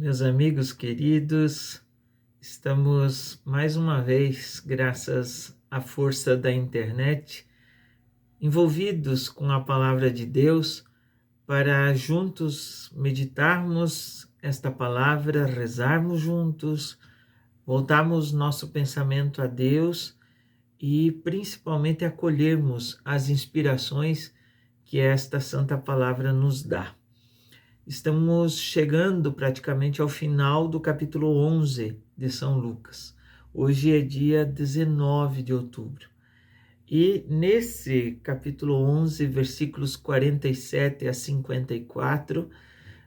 Meus amigos queridos, estamos mais uma vez, graças à força da internet, envolvidos com a palavra de Deus para juntos meditarmos esta palavra, rezarmos juntos, voltarmos nosso pensamento a Deus e principalmente acolhermos as inspirações que esta santa palavra nos dá. Estamos chegando praticamente ao final do capítulo 11 de São Lucas. Hoje é dia 19 de outubro. E nesse capítulo 11, versículos 47 a 54,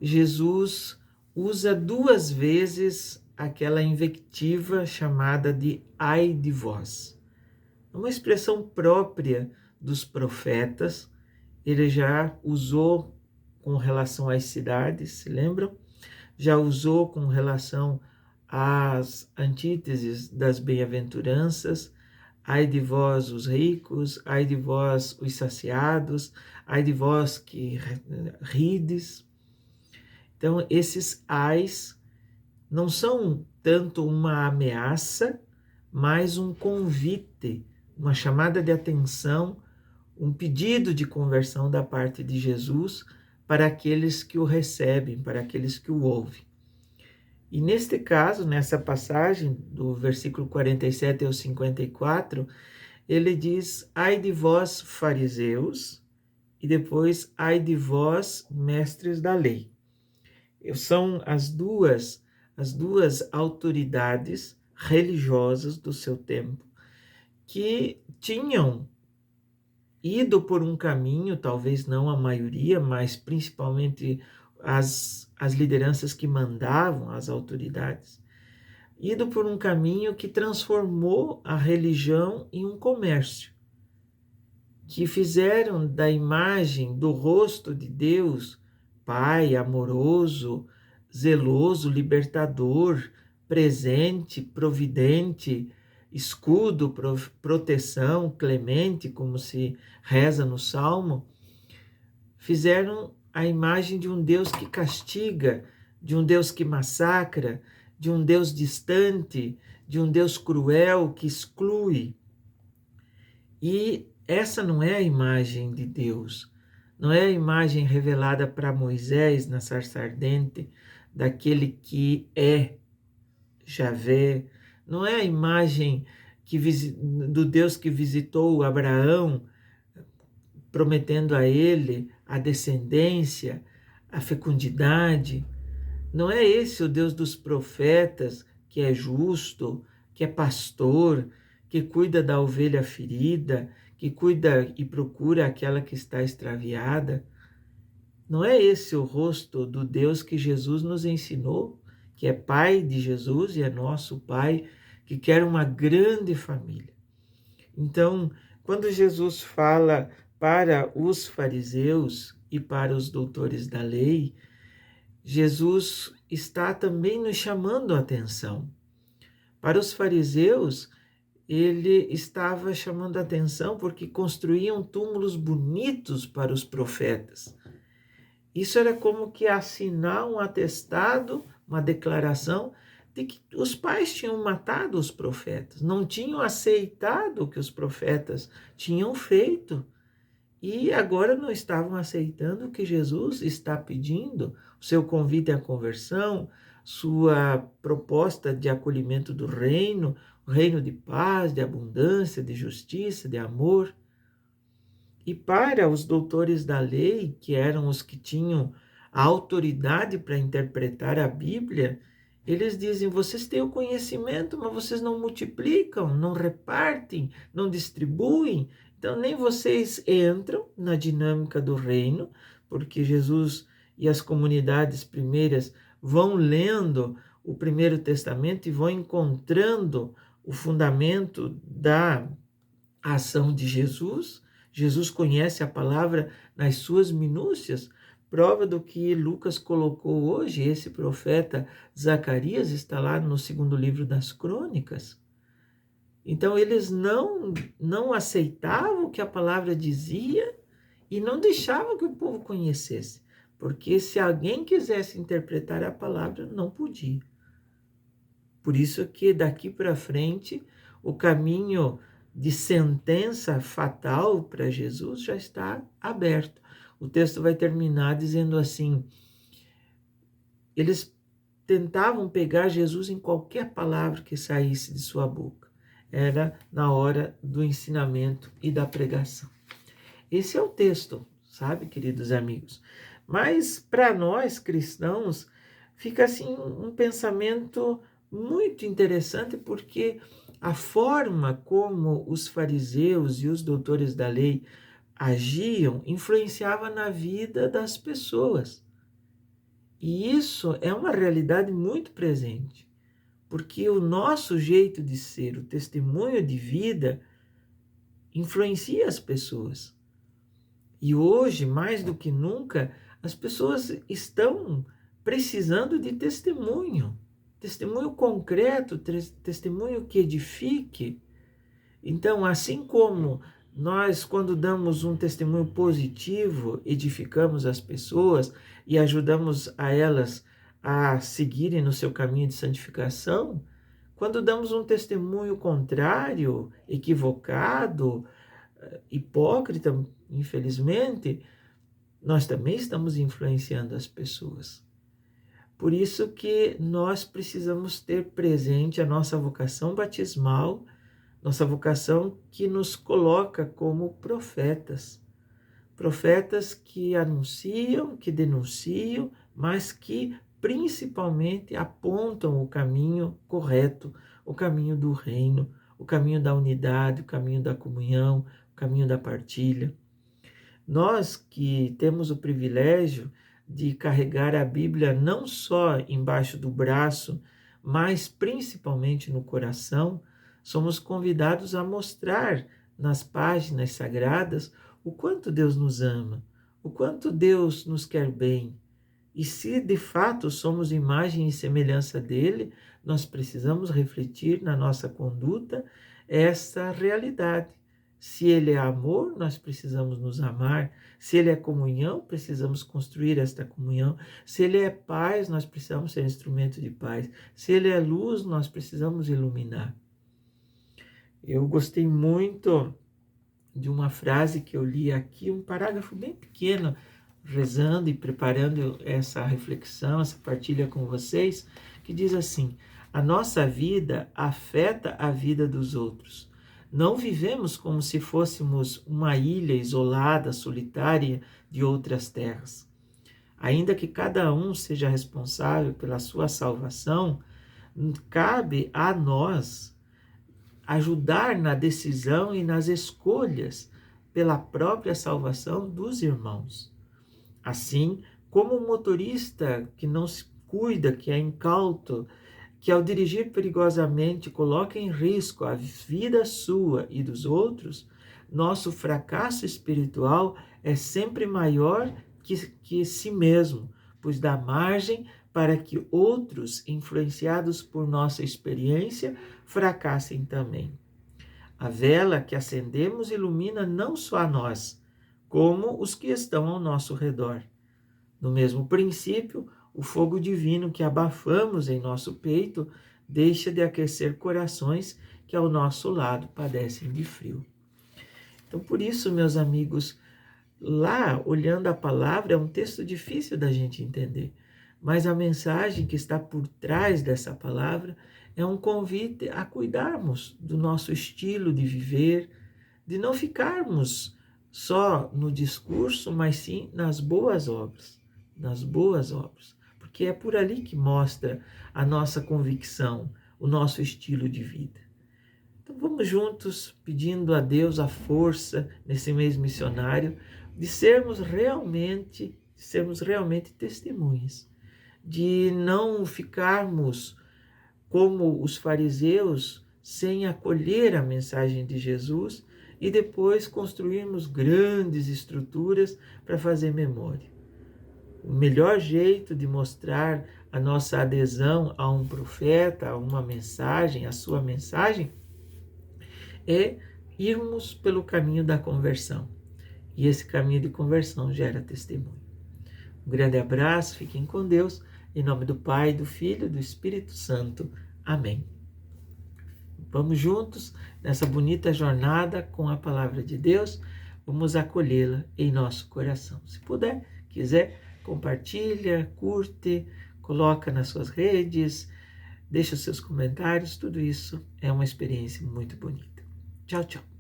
Jesus usa duas vezes aquela invectiva chamada de ai de vós. É uma expressão própria dos profetas. Ele já usou com relação às cidades, se lembram? Já usou com relação às antíteses das bem-aventuranças, ai de vós os ricos, ai de vós os saciados, ai de vós que rides. Então, esses ais não são tanto uma ameaça, mas um convite, uma chamada de atenção, um pedido de conversão da parte de Jesus para aqueles que o recebem, para aqueles que o ouvem. E neste caso, nessa passagem, do versículo 47 ao 54, ele diz, ai de vós fariseus, e depois, ai de vós mestres da lei. São as duas autoridades religiosas do seu tempo, que tinham ido por um caminho, talvez não a maioria, mas principalmente as lideranças que mandavam, as autoridades, ido por um caminho que transformou a religião em um comércio, que fizeram da imagem do rosto de Deus, Pai amoroso, zeloso, libertador, presente, providente, escudo, proteção, clemente, como se reza no Salmo, fizeram a imagem de um Deus que castiga, de um Deus que massacra, de um Deus distante, de um Deus cruel que exclui. E essa não é a imagem de Deus, não é a imagem revelada para Moisés na sarça ardente, daquele que é Javé, não é a imagem do Deus que visitou Abraão, prometendo a ele a descendência, a fecundidade. Não é esse o Deus dos profetas, que é justo, que é pastor, que cuida da ovelha ferida, que cuida e procura aquela que está extraviada. Não é esse o rosto do Deus que Jesus nos ensinou, que é Pai de Jesus e é nosso Pai, que quer uma grande família. Então, quando Jesus fala para os fariseus e para os doutores da lei, Jesus está também nos chamando a atenção. Para os fariseus, ele estava chamando a atenção porque construíam túmulos bonitos para os profetas. Isso era como que assinar um atestado, uma declaração de que os pais tinham matado os profetas, não tinham aceitado o que os profetas tinham feito. E agora não estavam aceitando o que Jesus está pedindo, o seu convite à conversão, sua proposta de acolhimento do reino, o reino de paz, de abundância, de justiça, de amor. E para os doutores da lei, que eram os que tinham a autoridade para interpretar a Bíblia, eles dizem, vocês têm o conhecimento, mas vocês não multiplicam, não repartem, não distribuem. Então, nem vocês entram na dinâmica do reino, porque Jesus e as comunidades primeiras vão lendo o Primeiro Testamento e vão encontrando o fundamento da ação de Jesus. Jesus conhece a palavra nas suas minúcias, prova do que Lucas colocou hoje. Esse profeta Zacarias está lá no segundo livro das Crônicas. Então eles não aceitavam o que a palavra dizia e não deixavam que o povo conhecesse. porque se alguém quisesse interpretar a palavra, não podia. Por isso que daqui para frente o caminho de sentença fatal para Jesus já está aberto. O texto vai terminar dizendo assim: eles tentavam pegar Jesus em qualquer palavra que saísse de sua boca. Era na hora do ensinamento e da pregação. Esse é o texto, sabe, queridos amigos? Mas para nós cristãos fica assim um pensamento muito interessante, porque a forma como os fariseus e os doutores da lei agiam influenciava na vida das pessoas. E isso é uma realidade muito presente, porque o nosso jeito de ser, o testemunho de vida, influencia as pessoas. E hoje, mais do que nunca, as pessoas estão precisando de testemunho, testemunho concreto, testemunho que edifique. Então, assim como nós, quando damos um testemunho positivo, edificamos as pessoas e ajudamos a elas a seguirem no seu caminho de santificação, quando damos um testemunho contrário, equivocado, hipócrita, infelizmente, nós também estamos influenciando as pessoas. Por isso que nós precisamos ter presente a nossa vocação batismal, nossa vocação que nos coloca como profetas. Profetas que anunciam, que denunciam, mas que principalmente apontam o caminho correto, o caminho do reino, o caminho da unidade, o caminho da comunhão, o caminho da partilha. Nós que temos o privilégio de carregar a Bíblia não só embaixo do braço, mas principalmente no coração, somos convidados a mostrar nas páginas sagradas o quanto Deus nos ama, o quanto Deus nos quer bem. E se de fato somos imagem e semelhança dele, nós precisamos refletir na nossa conduta essa realidade. Se ele é amor, nós precisamos nos amar. Se ele é comunhão, precisamos construir esta comunhão. Se ele é paz, nós precisamos ser instrumento de paz. Se ele é luz, nós precisamos iluminar. Eu gostei muito de uma frase que eu li aqui, um parágrafo bem pequeno, rezando e preparando essa reflexão, essa partilha com vocês, que diz assim: a nossa vida afeta a vida dos outros. Não vivemos como se fôssemos uma ilha isolada, solitária de outras terras. Ainda que cada um seja responsável pela sua salvação, cabe a nós ajudar na decisão e nas escolhas pela própria salvação dos irmãos. Assim como o motorista que não se cuida, que é incauto, que ao dirigir perigosamente coloca em risco a vida sua e dos outros, nosso fracasso espiritual é sempre maior que si mesmo, pois dá margem para que outros, influenciados por nossa experiência, fracassem também. A vela que acendemos ilumina não só a nós, como os que estão ao nosso redor. No mesmo princípio, o fogo divino que abafamos em nosso peito deixa de aquecer corações que ao nosso lado padecem de frio. Então, por isso, meus amigos, lá, olhando a palavra, é um texto difícil da gente entender, mas a mensagem que está por trás dessa palavra é um convite a cuidarmos do nosso estilo de viver, de não ficarmos só no discurso, mas sim nas boas obras, porque é por ali que mostra a nossa convicção, o nosso estilo de vida. Então vamos juntos pedindo a Deus a força nesse mês missionário de sermos realmente testemunhas, de não ficarmos como os fariseus sem acolher a mensagem de Jesus e depois construirmos grandes estruturas para fazer memória. O melhor jeito de mostrar a nossa adesão a um profeta, a uma mensagem, a sua mensagem, é irmos pelo caminho da conversão. E esse caminho de conversão gera testemunho. Um grande abraço, fiquem com Deus. Em nome do Pai, do Filho e do Espírito Santo. Amém. Vamos juntos nessa bonita jornada com a palavra de Deus. Vamos acolhê-la em nosso coração. Se puder, quiser, compartilha, curte, coloca nas suas redes, deixa os seus comentários. Tudo isso é uma experiência muito bonita. Tchau, tchau.